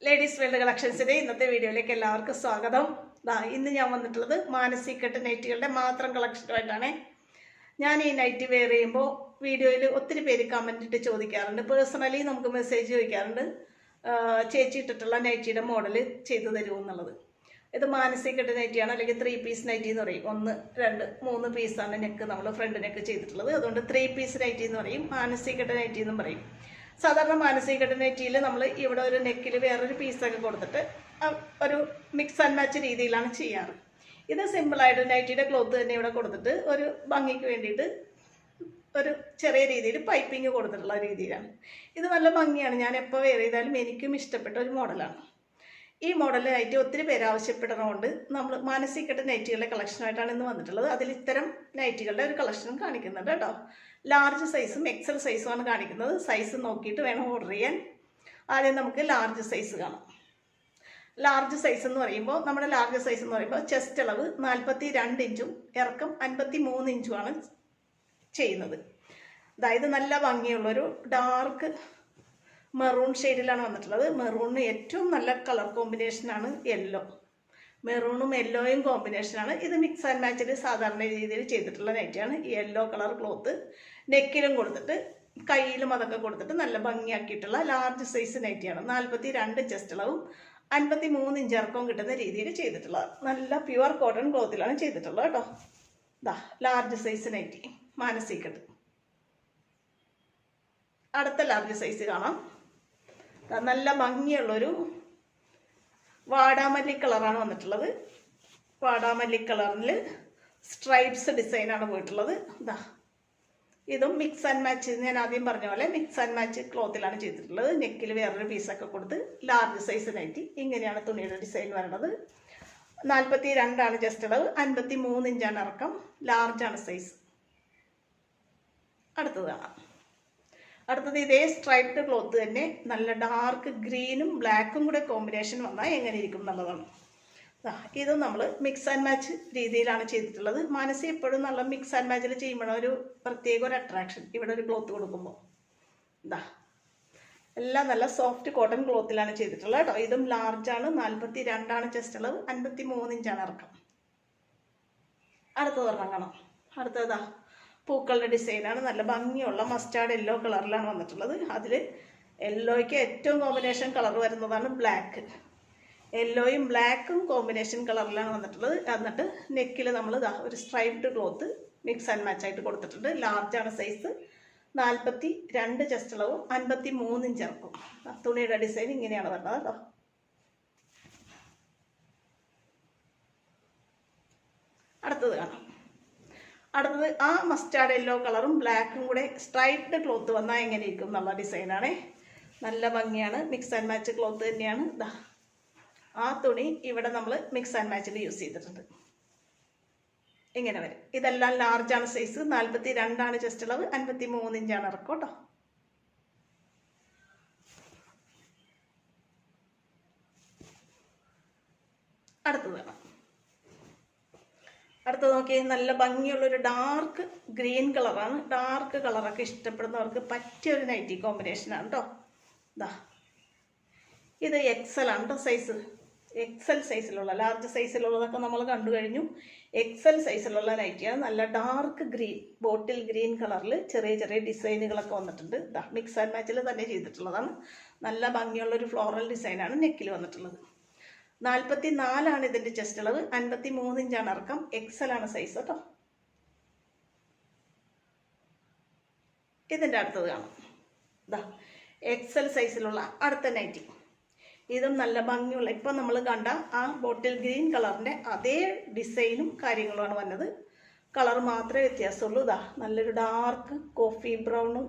Ladies world കളക്ഷൻസിന്റെ ഇന്നത്തെ വീഡിയോയിലേക്ക് എല്ലാവർക്കും സ്വാഗതം. ഇന്ന് ഞാൻ വന്നിട്ടുള്ളത് മാനസി കട്ട് നൈറ്റികളുടെ മാത്രം കളക്ഷനുമായിട്ടാണ്. ഞാൻ ഈ നൈറ്റി വെയർ ചെയ്യുമ്പോൾ വീഡിയോയിൽ ഒത്തിരി പേര് കമന്റ് ഇട്ട് ചോദിക്കാറുണ്ട്, പേഴ്സണലി നമുക്ക് മെസ്സേജ് ചോദിക്കാറുണ്ട്, ചേച്ചി ഇട്ടിട്ടുള്ള നൈറ്റിയുടെ മോഡൽ ചെയ്തു തരുമോ എന്നുള്ളത്. ഇത് മാനസി കട്ട് നൈറ്റിയാണ്, അല്ലെങ്കിൽ 3 പീസ് നൈറ്റി എന്ന് പറയും. 1, 2, 3 പീസാണ് നെക്ക് നമ്മൾ ഫ്രണ്ട് നെക്ക് ചെയ്തിട്ടുള്ളത്. അതുകൊണ്ട് 3 പീസ് നൈറ്റി എന്ന് പറയും, മാനസി കട്ട് നൈറ്റി എന്നും പറയും. സാധാരണ മാനസി കട്ട് നൈറ്റിയിൽ നമ്മൾ ഇവിടെ ഒരു നെക്കിൽ വേറൊരു പീസൊക്കെ കൊടുത്തിട്ട് ഒരു മിക്സ് ആൻഡ് മാച്ച് രീതിയിലാണ് ചെയ്യാറ്. ഇത് സിമ്പിളായിട്ട് നൈറ്റിയുടെ ക്ലോത്ത് തന്നെ ഇവിടെ കൊടുത്തിട്ട് ഒരു ഭംഗിക്ക് വേണ്ടിയിട്ട് ഒരു ചെറിയ രീതിയിൽ പൈപ്പിങ് കൊടുത്തിട്ടുള്ള രീതിയിലാണ്. ഇത് നല്ല ഭംഗിയാണ്, ഞാൻ എപ്പോൾ വെയർ ചെയ്താലും എനിക്കും ഇഷ്ടപ്പെട്ട ഒരു മോഡലാണ്. ഈ മോഡൽ നൈറ്റി ഒത്തിരി പേര് ആവശ്യപ്പെടുന്നതുകൊണ്ട് നമ്മൾ മാനസി കട്ട് നൈറ്റികളുടെ കളക്ഷനായിട്ടാണ് ഇന്ന് വന്നിട്ടുള്ളത്. അതിൽ ഇത്തരം നൈറ്റികളുടെ ഒരു കളക്ഷനും കാണിക്കുന്നുണ്ട് കേട്ടോ. ലാർജ് സൈസും എക്സൽ സൈസുമാണ് കാണിക്കുന്നത്. സൈസ് നോക്കിയിട്ട് വേണം ഓർഡർ ചെയ്യാൻ. ആദ്യം നമുക്ക് ലാർജ് സൈസ് കാണാം. ലാർജ് സൈസ് എന്ന് പറയുമ്പോൾ നമ്മുടെ ലാർജ് സൈസ് എന്ന് പറയുമ്പോൾ ചെസ്റ്റ് അളവ് 42 ഇഞ്ചും ഇറക്കം 53 ഇഞ്ചുമാണ് ചെയ്യുന്നത്. അതായത് നല്ല ഭംഗിയുള്ളൊരു ഡാർക്ക് മെറൂൺ ഷെയ്ഡിലാണ് വന്നിട്ടുള്ളത്. മെറൂണിന് ഏറ്റവും നല്ല കളർ കോമ്പിനേഷനാണ് യെല്ലോ. മെറൂണും യെല്ലോയും കോമ്പിനേഷനാണ്. ഇത് മിക്സ് ആൻഡ് മാച്ചിൽ സാധാരണ രീതിയിൽ ചെയ്തിട്ടുള്ള നൈറ്റിയാണ്. യെല്ലോ കളർ ക്ലോത്ത് നെക്കിലും കൊടുത്തിട്ട് കയ്യിലും അതൊക്കെ കൊടുത്തിട്ട് നല്ല ഭംഗിയാക്കിയിട്ടുള്ള ലാർജ് സൈസ് നൈറ്റിയാണ്. 42 ചെസ്റ്റ് അളവും 53 ഇഞ്ച് ഇറക്കവും കിട്ടുന്ന രീതിയിൽ ചെയ്തിട്ടുള്ളത്. നല്ല പ്യുവർ കോട്ടൺ ക്ലോത്തിലാണ് ചെയ്തിട്ടുള്ളത് കേട്ടോ. Large size nighty Manasi cut. അടുത്ത ലാർജ് സൈസ് കാണാം. നല്ല ഭംഗിയുള്ളൊരു വാടാമല്ലി കളറാണ് വന്നിട്ടുള്ളത്. വാടാമല്ലി കളറിൽ സ്ട്രൈപ്സ് ഡിസൈനാണ് പോയിട്ടുള്ളത്. ഇതും മിക്സ് ആൻഡ് മാച്ച്, ഞാൻ ആദ്യം പറഞ്ഞ പോലെ മിക്സ് ആൻഡ് മാച്ച് ക്ലോത്തിലാണ് ചെയ്തിട്ടുള്ളത്. നെക്കിൽ വേറൊരു പീസൊക്കെ കൊടുത്ത് ലാർജ് സൈസ് നൈറ്റി. ഇങ്ങനെയാണ് തുണിയുടെ ഡിസൈൻ വരുന്നത്. 42 ജസ്റ്റ് അളവ്, 53 ഇഞ്ചാണ് ഇറക്കം, ലാർജാണ് സൈസ്. അടുത്തത് കാണാം. അടുത്തത് ഇതേ സ്ട്രൈപ്ഡ് ക്ലോത്ത് തന്നെ നല്ല ഡാർക്ക് ഗ്രീനും ബ്ലാക്കും കൂടെ കോമ്പിനേഷൻ വന്നാൽ എങ്ങനെ ഇരിക്കും എന്നുള്ളതാണ്. ഇത് നമ്മൾ മിക്സ് ആൻഡ് മാച്ച് രീതിയിലാണ് ചെയ്തിട്ടുള്ളത്. മാനസി എപ്പോഴും നല്ല മിക്സ് ആൻഡ് മാച്ചിൽ ചെയ്യുമ്പോഴാണ് ഒരു പ്രത്യേക ഒരു അട്രാക്ഷൻ. ഇവിടെ ഒരു ക്ലോത്ത് കൊടുക്കുമ്പോൾ എല്ലാം നല്ല സോഫ്റ്റ് കോട്ടൺ ക്ലോത്തിലാണ് ചെയ്തിട്ടുള്ളത് കേട്ടോ. ഇതും ലാർജാണ്, 42 ചെസ്റ്റ് അളവ്, 53 ഇഞ്ചാണ് ഇറക്കം. അടുത്തത് ഒരെണ്ണം കാണാം. അടുത്തതാ പൂക്കളുടെ ഡിസൈനാണ്. നല്ല ഭംഗിയുള്ള മസ്റ്റാർഡ് യെല്ലോ കളറിലാണ് വന്നിട്ടുള്ളത്. അതിൽ യെല്ലോയ്ക്ക് ഏറ്റവും കോമ്പിനേഷൻ കളർ വരുന്നതാണ് ബ്ലാക്ക്. യെല്ലോയും ബ്ലാക്കും കോമ്പിനേഷൻ കളറിലാണ് വന്നിട്ടുള്ളത്. എന്നിട്ട് നെക്കിൽ നമ്മൾ ഒരു striped cloth mix and match ആയിട്ട് കൊടുത്തിട്ടുണ്ട്. ലാർജാണ് സൈസ്, 42 ചെസ്റ്റ് അളവും 53 ഇഞ്ച് ഇറക്കും. തുണിയുടെ ഡിസൈൻ ഇങ്ങനെയാണ് വരുന്നത് കേട്ടോ. അടുത്തത് കാണാം. അടുത്തത് ആ മസ്റ്റാർഡ് യെല്ലോ കളറും ബ്ലാക്കും കൂടെ സ്ട്രൈപ്ഡ് ക്ലോത്ത് വന്നാൽ എങ്ങനെ ഇരിക്കും എന്നുള്ള ഡിസൈനാണ്. നല്ല ഭംഗിയാണ്, മിക്സ് ആൻഡ് മാച്ച് ക്ലോത്ത് തന്നെയാണ്. ആ തുണി ഇവിടെ നമ്മൾ മിക്സ് ആൻഡ് മാച്ചിൽ യൂസ് ചെയ്തിട്ടുണ്ട്. ഇങ്ങനെ വരും. ഇതെല്ലാം ലാർജാണ് സൈസ്, 42 ചെസ്റ്റ് അളവ്, 53 ഇഞ്ചാണ് ഇറക്കം കേട്ടോ. അടുത്തത് കാണാം. അടുത്തത് നോക്കി, നല്ല ഭംഗിയുള്ളൊരു ഡാർക്ക് ഗ്രീൻ കളറാണ്. ഡാർക്ക് കളറൊക്കെ ഇഷ്ടപ്പെടുന്നവർക്ക് പറ്റിയൊരു നൈറ്റി കോമ്പിനേഷനാണ് കേട്ടോ. ഇത് എക്സൽ ആണ് കേട്ടോ സൈസ്. എക്സൽ സൈസിലുള്ള, ലാർജ് സൈസിലുള്ളതൊക്കെ നമ്മൾ കണ്ടു കഴിഞ്ഞു. എക്സൽ സൈസിലുള്ള നൈറ്റിയാണ്. നല്ല ഡാർക്ക് ഗ്രീൻ, ബോട്ടിൽ ഗ്രീൻ കളറിൽ ചെറിയ ചെറിയ ഡിസൈനുകളൊക്കെ വന്നിട്ടുണ്ട്. മിക്സ് ആൻഡ് മാച്ചിൽ തന്നെ ചെയ്തിട്ടുള്ളതാണ്. നല്ല ഭംഗിയുള്ളൊരു ഫ്ലോറൽ ഡിസൈനാണ് നെക്കിൽ വന്നിട്ടുള്ളത്. 44 ഇതിൻ്റെ ചെസ്റ്റ് അളവ്, 53 ഇഞ്ചാണ് ഇറക്കം, എക്സലാണ് സൈസ് കേട്ടോ. ഇതിൻ്റെ അടുത്തത് കാണാം. എക്സൽ സൈസിലുള്ള അടുത്ത നൈറ്റി. ഇതും നല്ല ഭംഗിയുള്ള, ഇപ്പം നമ്മൾ കണ്ട ആ ബോട്ടിൽ ഗ്രീൻ കളറിൻ്റെ അതേ ഡിസൈനും കാര്യങ്ങളുമാണ് വന്നത്. കളർ മാത്രമേ വ്യത്യാസമുള്ളൂ. നല്ലൊരു ഡാർക്ക് കോഫി ബ്രൗണും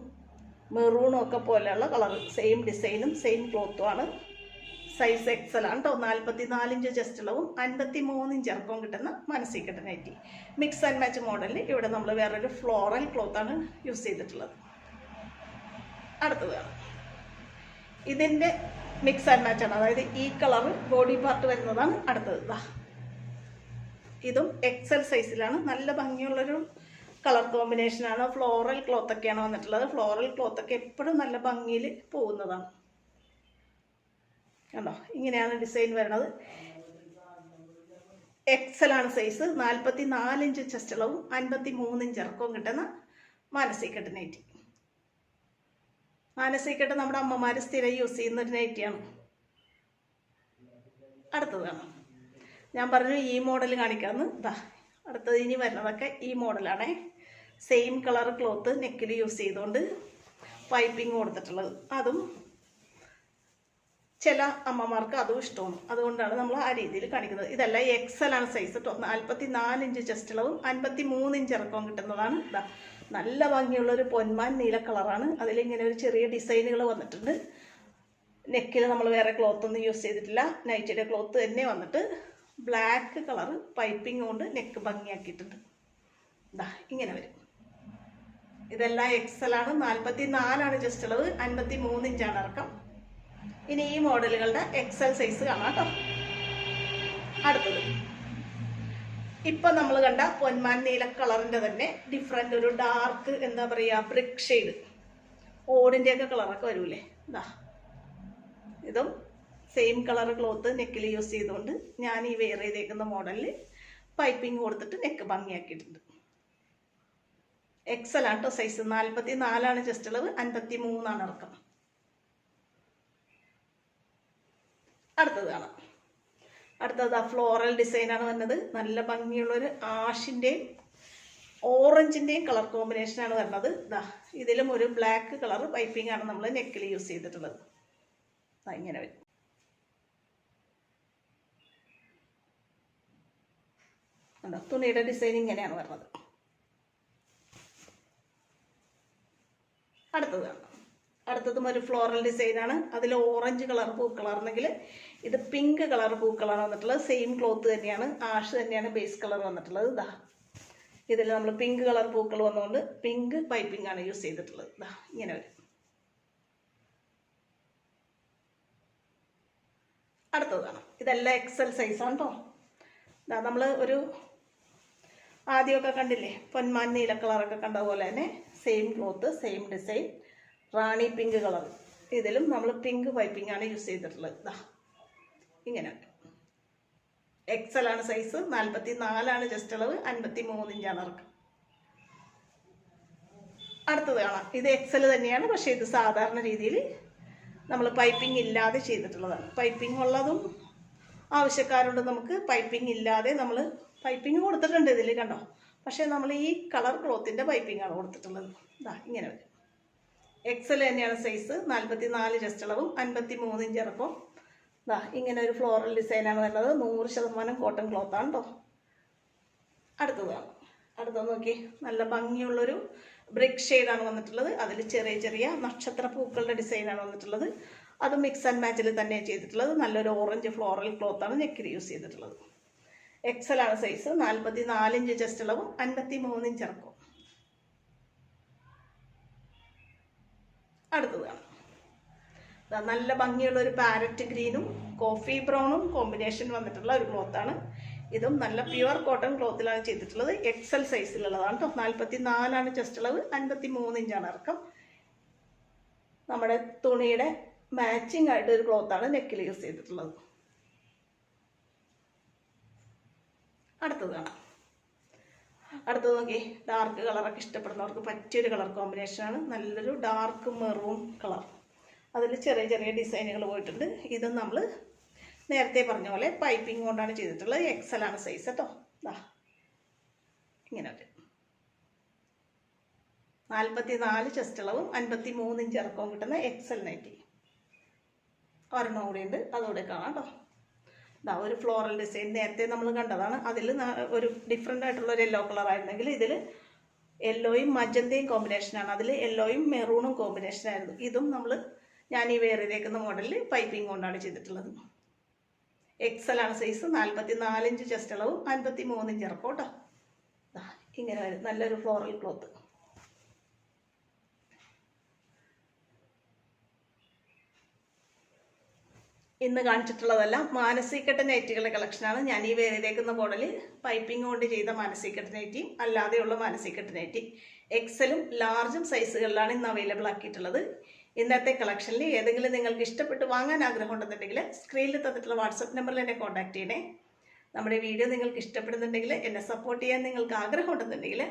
മെറൂണും ഒക്കെ പോലെയുള്ള കളർ, സെയിം ഡിസൈനും സെയിം ക്ലോത്തുമാണ്. സൈസ് എക്സൽ ആണ് കേട്ടോ. 44 ഇഞ്ച് ചെസ്റ്റ് അളവും 53 ഇഞ്ച് ഇറക്കവും കിട്ടുന്ന Manasi cut nighty. Mix and match മോഡലിൽ ഇവിടെ നമ്മൾ വേറൊരു ഫ്ലോറൽ ക്ലോത്താണ് യൂസ് ചെയ്തിട്ടുള്ളത്. അടുത്തത് ഇതിൻ്റെ മിക്സ് ആൻഡ് മാച്ചാണ്, അതായത് ഈ കളർ ബോഡി പാർട്ട് വരുന്നതാണ് അടുത്തത്. ഇതും എക്സൽ സൈസിലാണ്. നല്ല ഭംഗിയുള്ളൊരു കളർ കോമ്പിനേഷനാണ്. ഫ്ലോറൽ ക്ലോത്തൊക്കെയാണ് വന്നിട്ടുള്ളത്. ഫ്ലോറൽ ക്ലോത്തൊക്കെ എപ്പോഴും നല്ല ഭംഗിയിൽ പോകുന്നതാണ്. കണ്ടോ, ഇങ്ങനെയാണ് ഡിസൈൻ വരുന്നത്. എക്സലാണ് സൈസ്. 44 ഇഞ്ച് ചെസ്റ്റ് അളവും 53 ഇഞ്ച് ഇറക്കവും കിട്ടുന്ന മാനസികട്ട് നൈറ്റി. മാനസികട്ട് നമ്മുടെ അമ്മമാർ സ്ഥിരം യൂസ് ചെയ്യുന്ന ഒരു നൈറ്റിയാണ്. അടുത്തതാണ് ഞാൻ പറഞ്ഞു ഈ മോഡൽ കാണിക്കാമെന്ന്. ഇതാ അടുത്തത് ഇനി വരുന്നതൊക്കെ ഈ മോഡലാണേ. സെയിം കളർ ക്ലോത്ത് നെക്കിൽ യൂസ് ചെയ്തുകൊണ്ട് പൈപ്പിംഗ് കൊടുത്തിട്ടുള്ളത്. അതും ചില അമ്മമാർക്ക് അതും ഇഷ്ടമാണ്, അതുകൊണ്ടാണ് നമ്മൾ ആ രീതിയിൽ കാണിക്കുന്നത്. ഇതെല്ലാം എക്സലാണ് സൈസ് കേട്ടോ. 44 ഇഞ്ച് ചെസ്റ്റ് അളവും 53 ഇഞ്ച് ഇറക്കവും കിട്ടുന്നതാണ്. ഇതാ നല്ല ഭംഗിയുള്ളൊരു പൊന്മാൻ നീല കളറാണ്. അതിലിങ്ങനെ ഒരു ചെറിയ ഡിസൈനുകൾ വന്നിട്ടുണ്ട്. നെക്കിൽ നമ്മൾ വേറെ ക്ലോത്ത് ഒന്നും യൂസ് ചെയ്തിട്ടില്ല, നൈറ്റിയുടെ ക്ലോത്ത് തന്നെ വന്നിട്ട് ബ്ലാക്ക് കളർ പൈപ്പിംഗ് കൊണ്ട് നെക്ക് ഭംഗിയാക്കിയിട്ടുണ്ട്. ഇതാ ഇങ്ങനെ വരും. ഇതെല്ലാം എക്സലാണ്. 44 ചെസ്റ്റ് അളവ്, 53 ഇഞ്ചാണ് ഇറക്കം. ഇനി ഈ മോഡലുകളുടെ എക്സൽ സൈസ് കാണാം കേട്ടോ. അടുത്തത് ഇപ്പം നമ്മൾ കണ്ട പൊന്മാൻ നീല കളറിൻ്റെ തന്നെ ഡിഫറെൻ്റ് ഒരു ഡാർക്ക് എന്താ പറയുക ബ്രിക്ക് ഷെയ്ഡ് ഓടിൻ്റെയൊക്കെ കളറൊക്കെ വരൂലേ. ഇതാ ഇതും സെയിം കളർ ക്ലോത്ത് നെക്കിൽ യൂസ് ചെയ്തുകൊണ്ട് ഞാൻ ഈ വെയർ ചെയ്തേക്കുന്ന മോഡലിൽ പൈപ്പിംഗ് കൊടുത്തിട്ട് നെക്ക് ഭംഗിയാക്കിയിട്ടുണ്ട്. എക്സലാണ് കേട്ടോ സൈസ്. 44 ചെസ്റ്റ് അളവ്, 53 ഇറക്കം. അടുത്തത് കാണാം. അടുത്തത് ഫ്ലോറൽ ഡിസൈനാണ് വന്നത്. നല്ല ഭംഗിയുള്ളൊരു ആഷിൻ്റെയും ഓറഞ്ചിൻ്റെയും കളർ കോമ്പിനേഷനാണ് വരുന്നത്. ഇതാ ഇതിലും ഒരു ബ്ലാക്ക് കളർ പൈപ്പിംഗ് ആണ് നമ്മൾ നെക്കിൽ യൂസ് ചെയ്തിട്ടുള്ളത്. ഇങ്ങനെ വരും. തുണിയുടെ ഡിസൈൻ ഇങ്ങനെയാണ് വരുന്നത്. അടുത്തതും ഒരു ഫ്ലോറൽ ഡിസൈനാണ്. അതിൽ ഓറഞ്ച് കളർ പൂക്കളാണെന്നെങ്കിൽ ഇത് പിങ്ക് കളർ പൂക്കളാണ് വന്നിട്ടുള്ളത്. സെയിം ക്ലോത്ത് തന്നെയാണ്, ആഷ് തന്നെയാണ് ബേസ് കളർ വന്നിട്ടുള്ളത്. ഇതാ ഇതിൽ നമ്മൾ പിങ്ക് കളർ പൂക്കൾ വന്നുകൊണ്ട് പിങ്ക് പൈപ്പിംഗ് ആണ് യൂസ് ചെയ്തിട്ടുള്ളത്. ഇതാ ഇങ്ങനെ വരും. അടുത്തതാണ് ഇതെല്ലാം എക്സൽ സൈസാണ് കേട്ടോ. ഇതാ നമ്മൾ ഒരു ആദ്യമൊക്കെ കണ്ടില്ലേ പൊന്മാൻ നീല കളറൊക്കെ കണ്ട പോലെ തന്നെ സെയിം ക്ലോത്ത് സെയിം ഡിസൈൻ റാണി പിങ്ക് കളർ. ഇതിലും നമ്മൾ പിങ്ക് പൈപ്പിംഗ് ആണ് യൂസ് ചെയ്തിട്ടുള്ളത്. ഇതാ ഇങ്ങനെ എക്സലാണ് സൈസ്. 44 ചെസ്റ്റ് അളവ്, 53 ഇഞ്ചാണ് ഇറക്കം. അടുത്തത് കാണാം. ഇത് എക്സൽ തന്നെയാണ്, പക്ഷേ ഇത് സാധാരണ രീതിയിൽ നമ്മൾ പൈപ്പിംഗ് ഇല്ലാതെ ചെയ്തിട്ടുള്ളതാണ്. പൈപ്പിംഗ് ഉള്ളതും ആവശ്യക്കാരുണ്ട്. നമുക്ക് പൈപ്പിംഗ് ഇല്ലാതെ നമ്മൾ പൈപ്പിംഗ് കൊടുത്തിട്ടുണ്ട് ഇതിൽ കണ്ടോ. പക്ഷേ നമ്മൾ ഈ കളർ ക്ലോത്തിൻ്റെ പൈപ്പിംഗ് ആണ് കൊടുത്തിട്ടുള്ളത്. ഇതാ ഇങ്ങനെ വരും. എക്സൽ തന്നെയാണ് സൈസ്. 44 ചെസ്റ്റ് അളവും, 53 ഇഞ്ച് ഇറക്കവും. ഇതാ ഇങ്ങനെ ഒരു ഫ്ലോറൽ ഡിസൈനാണ് വരുന്നത്. 100% കോട്ടൺ ക്ലോത്താണ് കേട്ടോ. അടുത്തത് നോക്കി, നല്ല ഭംഗിയുള്ളൊരു ബ്രിക്ക് ഷെയ്ഡാണ് വന്നിട്ടുള്ളത്. അതിൽ ചെറിയ ചെറിയ നക്ഷത്ര പൂക്കളുടെ ഡിസൈനാണ് വന്നിട്ടുള്ളത്. അത് മിക്സ് ആൻഡ് മാച്ചിൽ തന്നെ ചെയ്തിട്ടുള്ളത്. നല്ലൊരു ഓറഞ്ച് ഫ്ലോറൽ ക്ലോത്താണ് നെക്കിൽ യൂസ് ചെയ്തിട്ടുള്ളത്. എക്സലാണ് സൈസ്. 44 ഇഞ്ച് ചെസ്റ്റ് അളവും, 53 ഇഞ്ച് ഇറക്കവും. അടുത്തത് കാണാം. നല്ല ഭംഗിയുള്ള ഒരു പാരറ്റ് ഗ്രീനും കോഫി ബ്രൗണും കോമ്പിനേഷൻ വന്നിട്ടുള്ള ഒരു ക്ലോത്താണ്. ഇതും നല്ല പ്യുവർ കോട്ടൺ ക്ലോത്തിലാണ് ചെയ്തിട്ടുള്ളത്. എക്സൽ സൈസിലുള്ളതാണ് കേട്ടോ. 44 ചെസ്റ്റ് അളവ്, 53 ഇഞ്ചാണ് ഇറക്കം. നമ്മുടെ തുണിയുടെ മാച്ചിങ് ആയിട്ട് ഒരു ക്ലോത്താണ് നെക്കിൽ യൂസ് ചെയ്തിട്ടുള്ളത്. അടുത്തത് നോക്കി, ഡാർക്ക് കളറൊക്കെ ഇഷ്ടപ്പെടുന്നവർക്ക് പറ്റിയൊരു കളർ കോമ്പിനേഷനാണ്. നല്ലൊരു ഡാർക്ക് മെറൂൺ കളർ. അതിൽ ചെറിയ ചെറിയ ഡിസൈനുകൾ പോയിട്ടുണ്ട്. ഇതും നമ്മൾ നേരത്തെ പറഞ്ഞ പോലെ പൈപ്പിംഗ് കൊണ്ടാണ് ചെയ്തിട്ടുള്ളത്. എക്സലാണ് സൈസ് കേട്ടോ. ഇങ്ങനെ വരും. 44 ചെസ്റ്റ് അളവും, 53 ഇഞ്ച് ഇറക്കവും കിട്ടുന്ന എക്സൽ നൈറ്റി. ഒരെണ്ണം കൂടി ഉണ്ട്, അതുകൂടെ കാണാം കേട്ടോ. ഒരു ഫ്ലോറൽ ഡിസൈൻ നേരത്തെ നമ്മൾ കണ്ടതാണ്. അതിൽ ഒരു ഡിഫറെൻ്റ് ആയിട്ടുള്ളൊരു യെല്ലോ കളർ ആയിരുന്നെങ്കിൽ ഇതിൽ യെല്ലോയും മജന്തയും കോമ്പിനേഷനാണ്. അതിൽ യെല്ലോയും മെറൂണും കോമ്പിനേഷനായിരുന്നു. ഇതും ഞാൻ ഈ വെയർ ചെയ്തേക്കുന്ന മോഡലിൽ പൈപ്പിംഗ് കൊണ്ടാണ് ചെയ്തിട്ടുള്ളത്. എക്സലാണ് സൈസ്. 44 ഇഞ്ച് ചെസ്റ്റ് അളവും, 53 ഇഞ്ച് ഇറക്കും കേട്ടോ. ഇങ്ങനെ വരും. നല്ലൊരു ഫ്ലോറൽ ക്ലോത്ത്. ഇന്ന് കാണിച്ചിട്ടുള്ളതെല്ലാം മാനസികട്ട് നൈറ്റികളുടെ കളക്ഷനാണ്. ഞാൻ ഈ വെയർ ചെയ്തേക്കുന്ന മോഡലിൽ പൈപ്പിംഗ് കൊണ്ട് ചെയ്ത മാനസികട്ട് നൈറ്റിയും അല്ലാതെയുള്ള മാനസികട്ട് നൈറ്റി എക്സലും ലാർജും സൈസുകളിലാണ് ഇന്ന് അവൈലബിൾ ആക്കിയിട്ടുള്ളത്. ഇന്നത്തെ കളക്ഷനിൽ ഏതെങ്കിലും നിങ്ങൾക്ക് ഇഷ്ടപ്പെട്ട് വാങ്ങാൻ ആഗ്രഹമുണ്ടെന്നുണ്ടെങ്കിൽ സ്ക്രീനിൽ തന്നിട്ടുള്ള വാട്സപ്പ് നമ്പറിൽ എന്നെ കോൺടാക്ട് ചെയ്യണേ. നമ്മുടെ വീഡിയോ നിങ്ങൾക്ക് ഇഷ്ടപ്പെടുന്നുണ്ടെങ്കിൽ, എന്നെ സപ്പോർട്ട് ചെയ്യാൻ നിങ്ങൾക്ക് ആഗ്രഹമുണ്ടെന്നുണ്ടെങ്കിൽ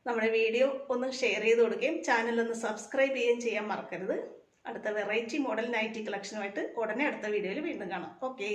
നമ്മുടെ വീഡിയോ ഒന്ന് ഷെയർ ചെയ്ത് കൊടുക്കുകയും ചാനലൊന്ന് സബ്സ്ക്രൈബ് ചെയ്യുകയും ചെയ്യാൻ മറക്കരുത്. അടുത്ത വെറൈറ്റി മോഡൽ നൈറ്റി കളക്ഷനുമായിട്ട് ഉടനെ അടുത്ത വീഡിയോയിൽ വീണ്ടും കാണാം. ഓക്കെ.